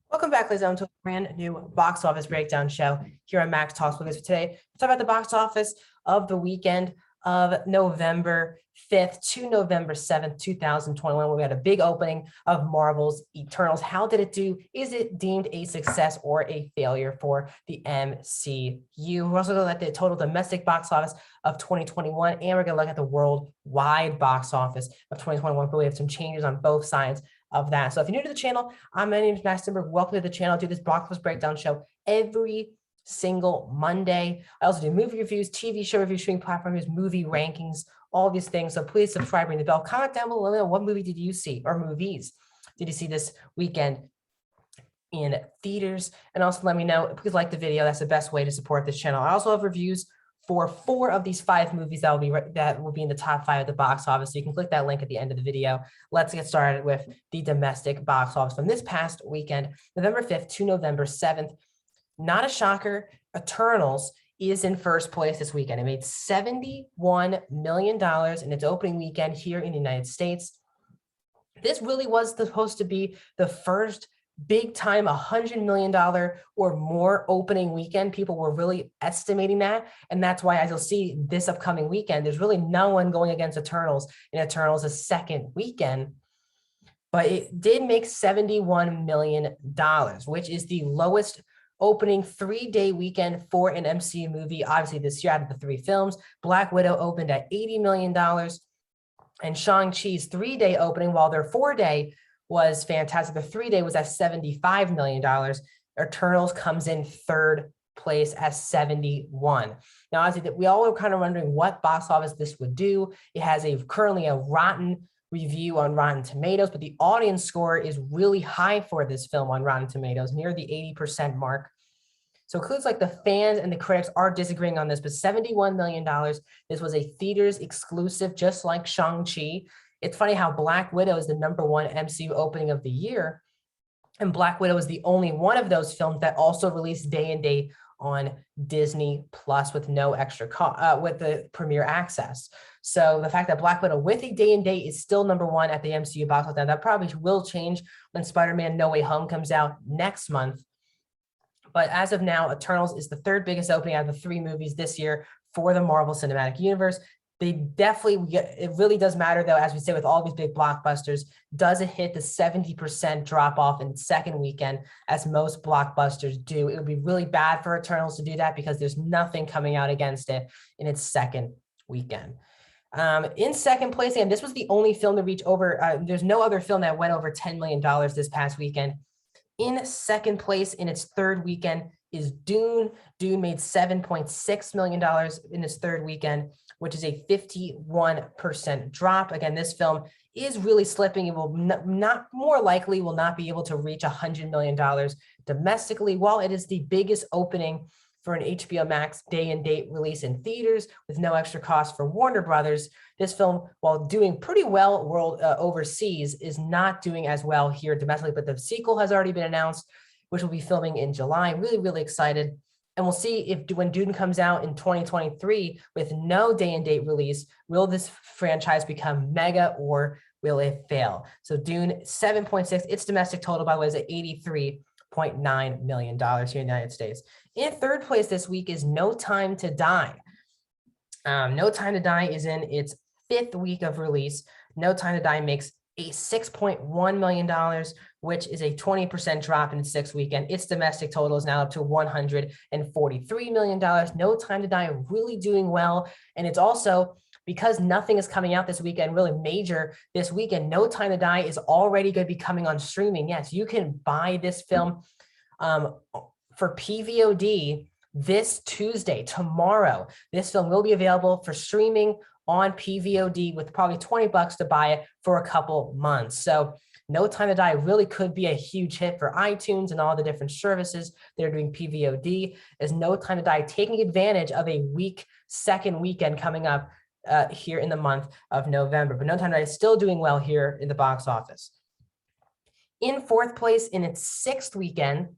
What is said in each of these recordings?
Welcome back, ladies and gentlemen, to a brand new box office breakdown show here on Max Talks with us. Today, we'll talk about the box office of the weekend of November 5th to November 7th, 2021, where we had a big opening of Marvel's Eternals. How did it do? Is it deemed a success or a failure for the MCU? We're also going to look at the total domestic box office of 2021, and we're going to look at the worldwide box office of 2021, but we have some changes on both sides of that. So if you're new to the channel, my name is Max Timberg. Welcome to the channel. I do this box office breakdown show every single Monday. I also do movie reviews, TV show reviews, streaming platform reviews, movie rankings, all these things. So please subscribe, ring the bell, comment down below. Let me know what movie did you see or movies did you see this weekend in theaters? And also let me know, please like the video. That's the best way to support this channel. I also have reviews for 4 of these 5 movies that will be in the top 5 of the box office. So you can click that link at the end of the video. Let's get started with the domestic box office from this past weekend, November 5th to November 7th. Not a shocker, Eternals is in first place this weekend. It made $71 million in its opening weekend here in the United States. This really was supposed to be the first big time $100 million or more opening weekend. People were really estimating that. And that's why, as you'll see this upcoming weekend, there's really no one going against Eternals in Eternals' second weekend. But it did make $71 million, which is the lowest opening 3-day weekend for an MCU movie. Obviously, this year out of the 3 films, Black Widow opened at $80 million. And Shang-Chi's 3-day opening, while their 4-day was fantastic, the 3-day was at $75 million. Eternals comes in third place at 71. Now, obviously, we all were kind of wondering what box office this would do. It has currently a rotten review on Rotten Tomatoes, but the audience score is really high for this film on Rotten Tomatoes, near the 80% mark. So it includes like the fans and the critics are disagreeing on this, but $71 million. This was a theaters exclusive, just like Shang-Chi. It's funny how Black Widow is the #1 MCU opening of the year. And Black Widow is the only one of those films that also released day and date on Disney Plus with no extra cost, with the premiere access. So the fact that Black Widow with a day and date is still #1 at the MCU box office, that probably will change when Spider-Man No Way Home comes out next month. But as of now, Eternals is the 3rd biggest opening out of the 3 movies this year for the Marvel Cinematic Universe. They definitely, it really does matter though, as we say with all these big blockbusters, does it hit the 70% drop off in its second weekend, as most blockbusters do? It would be really bad for Eternals to do that because there's nothing coming out against it in its second weekend. In second place, and this was the only film to reach over, there's no other film that went over $10 million this past weekend. In second place in its third weekend is Dune. Dune made $7.6 million in its third weekend, which is a 51% drop. Again, this film is really slipping. It will not more likely will not be able to reach $100 million domestically. While it is the biggest opening for an HBO Max day and date release in theaters with no extra cost for Warner Brothers, this film, while doing pretty well overseas, is not doing as well here domestically. But the sequel has already been announced, which will be filming in July. Really, really excited. And we'll see if when Dune comes out in 2023 with no day and date release, will this franchise become mega or will it fail? So Dune 7.6, its domestic total, by the way, is at $83.9 million here in the United States. In third place this week is No Time to Die. No Time to Die is in its 5th week of release. No Time to Die makes a $6.1 million, which is a 20% drop in its 6th weekend. Its domestic total is now up to $143 million. No Time to Die really doing well. And it's also, because nothing is coming out this weekend, really major this weekend, No Time to Die is already going to be coming on streaming. Yes, you can buy this film for PVOD this Tuesday, tomorrow. This film will be available for streaming on PVOD with probably $20 to buy it for a couple months. So No Time to Die really could be a huge hit for iTunes and all the different services that are doing PVOD, as No Time to Die taking advantage of a weak second weekend coming up here in the month of November. But No Time to Die is still doing well here in the box office. In 4th place in its 6th weekend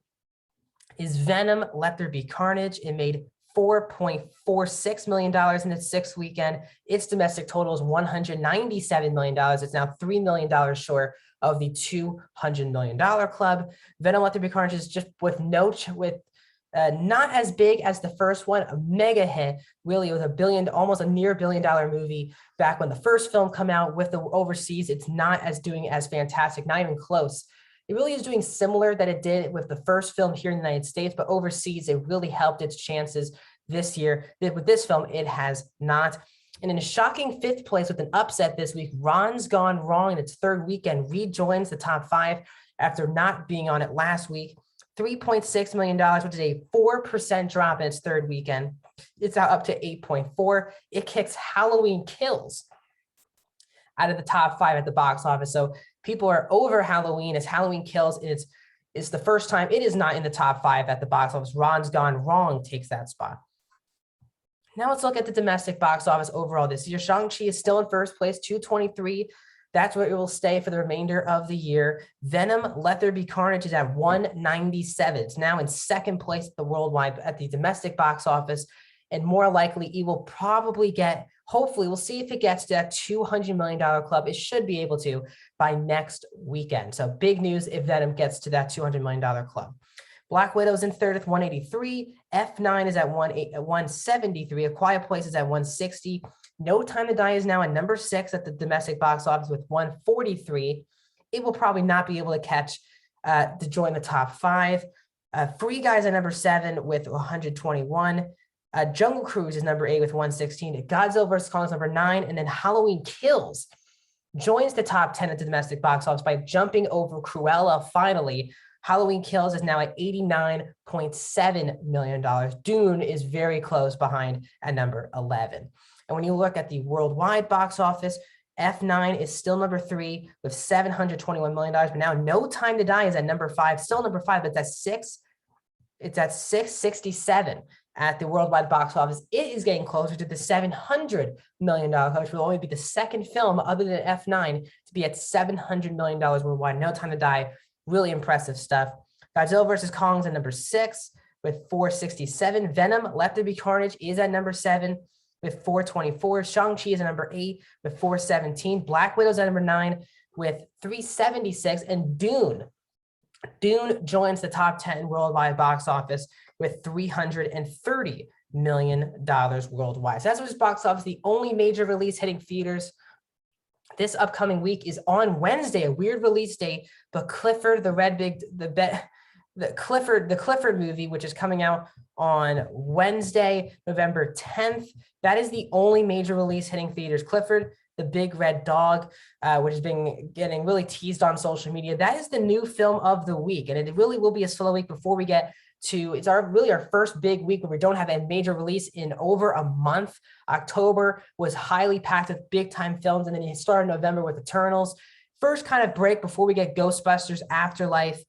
is Venom, Let There Be Carnage. It made $4.46 million in its 6th weekend. Its domestic total is $197 million. It's now $3 million short of the $200 million club. Venom Let There Be Carnage is just with not as big as the first one, a mega hit, really. It was almost a near $1 billion movie back when the first film come out. With the overseas, it's not as doing as fantastic, not even close. It really is doing similar that it did with the first film here in the United States, but overseas, it really helped its chances this year. With this film, it has not. And in a shocking 5th place with an upset this week, Ron's Gone Wrong in its 3rd weekend rejoins the top 5 after not being on it last week. $3.6 million, which is a 4% drop in its 3rd weekend. It's now up to 8.4. It kicks Halloween Kills out of the top 5 at the box office. So people are over Halloween as Halloween Kills. It's the first time it is not in the top 5 at the box office. Ron's Gone Wrong takes that spot. Now let's look at the domestic box office overall this year. Shang-Chi is still in 1st place, 223. That's where it will stay for the remainder of the year. Venom, Let There Be Carnage is at 197. It's now in 2nd place at the worldwide, at the domestic box office. And more likely, it will probably hopefully, we'll see if it gets to that $200 million club. It should be able to by next weekend. So big news if Venom gets to that $200 million club. Black Widow's in 3rd with 183. F9 is at 173. A Quiet Place is at 160. No Time to Die is now at number 6 at the domestic box office with 143. It will probably not be able to catch to join the top 5. Free Guys at number 7 with 121. Jungle Cruise is number 8 with 116. Godzilla vs. Kong is number 9. And then Halloween Kills joins the top 10 at the domestic box office by jumping over Cruella finally. Halloween Kills is now at $89.7 million. Dune is very close behind at number 11. And when you look at the worldwide box office, F9 is still number 3 with $721 million. But now No Time to Die is at number 5, still number 5, but that's 6. It's at 667 at the worldwide box office. It is getting closer to the $700 million, which will only be the 2nd film other than F9 to be at $700 million worldwide. No Time to Die, really impressive stuff. Godzilla vs. Kong is at number 6 with 467. Venom, Let There Be Carnage is at number 7 with 424. Shang-Chi is at number 8 with 417. Black Widow's at number 9 with 376. And Dune joins the top 10 worldwide box office with $330 million worldwide. So that's what this box office, the only major release hitting theaters this upcoming week is on Wednesday, a weird release date, but Clifford the Clifford movie, which is coming out on Wednesday, November 10th. That is the only major release hitting theaters. Clifford, the Big Red Dog, which has been getting really teased on social media. That is the new film of the week. And it really will be a slow week before we get to, it's our first big week where we don't have a major release in over a month. October was highly packed with big time films. And then you start in November with Eternals. First kind of break before we get Ghostbusters Afterlife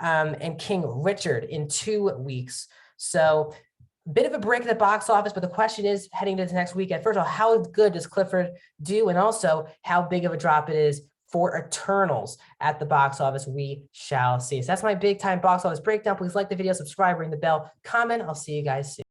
and King Richard in 2 weeks. So a bit of a break at the box office, but the question is heading to the next weekend. First of all, how good does Clifford do? And also how big of a drop it is for Eternals at the box office. We shall see. So that's my big time box office breakdown. Please like the video, subscribe, ring the bell, comment. I'll see you guys soon.